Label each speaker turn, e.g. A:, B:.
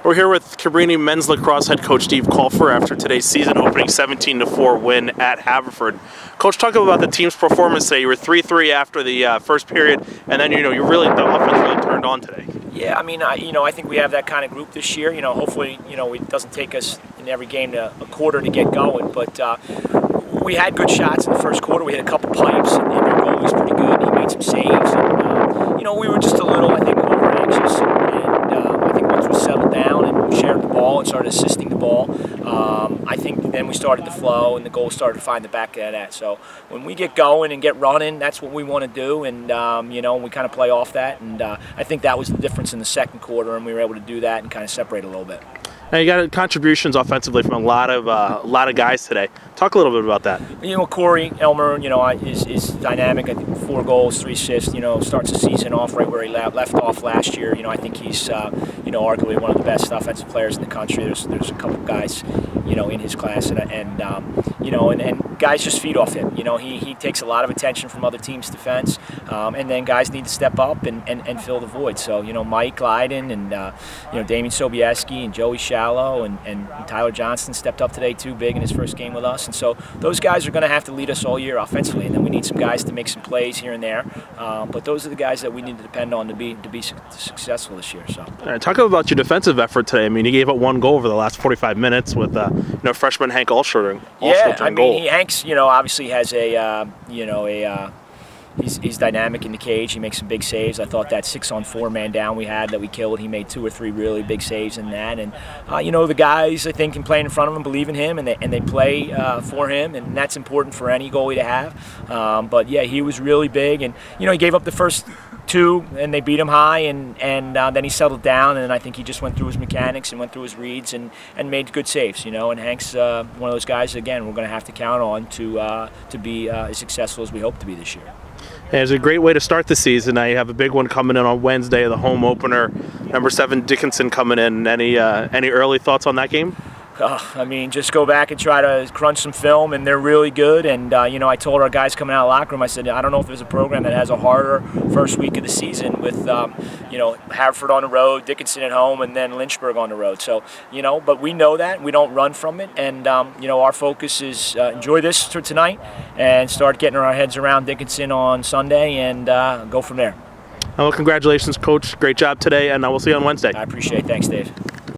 A: We're here with Cabrini men's lacrosse head coach Steve Colfer after today's season opening 17-4 win at Haverford. Coach, talk about the team's performance today. You were 3-3 after the first period, and then the offense really turned on today.
B: Yeah, I mean, I think we have that kind of group this year. Hopefully, it doesn't take us in every game to a quarter to get going, but we had good shots in the first quarter. We had a couple pipes, and their goalie was pretty good. He made some saves, and we were just a little, I think, over anxious. And I think once we settled down and we shared the ball and started assisting the ball, I think then we started to flow, and the goal started to find the back of the net. So when we get going and get running, that's what we want to do, and we kind of play off that. And I think that was the difference in the second quarter, and we were able to do that and kind of separate a little bit.
A: Now you got contributions offensively from a lot of guys today. Talk a little bit about that.
B: Corey Elmer, is dynamic. I think 4 goals, 3 assists. Starts the season off right where he left off last year. I think he's arguably one of the best offensive players in the country. There's a couple guys in his class, and guys just feed off him. He takes a lot of attention from other teams' defense, and then guys need to step up and fill the void. So Mike Glyden and Damian Sobieski and Joey Shallow and Tyler Johnston stepped up today too, big in his first game with us. And so those guys are going to have to lead us all year offensively, and then we need some guys to make some plays here and there. But those are the guys that we need to depend on to be successful this year. So
A: all right, talk about your defensive effort today. I mean, you gave up 1 goal over the last 45 minutes with freshman Hank Alscher goal.
B: Hank's obviously has he's dynamic in the cage. He makes some big saves. I thought that 6-on-4 man down we had that we killed, he made 2 or 3 really big saves in that. And the guys I think can play in front of him, believe in him, and they play for him, and that's important for any goalie to have. But yeah, he was really big, and he gave up the first 2 and they beat him high, and then he settled down, and I think he just went through his mechanics and went through his reads and made good saves. And Hank's one of those guys again we're going to have to count on to be as successful as we hope to be this year.
A: And it's a great way to start the season. Now you have a big one coming in on Wednesday, the home opener. Number 7 Dickinson coming in. Any early thoughts on that game?
B: I mean, just go back and try to crunch some film, and they're really good. And I told our guys coming out of the locker room, I said, I don't know if there's a program that has a harder first week of the season with Haverford on the road, Dickinson at home, and then Lynchburg on the road. So but we know that we don't run from it, and our focus is enjoy this for tonight and start getting our heads around Dickinson on Sunday and go from there.
A: Well, congratulations, Coach. Great job today, and we'll see you on Wednesday.
B: I appreciate it. Thanks, Dave.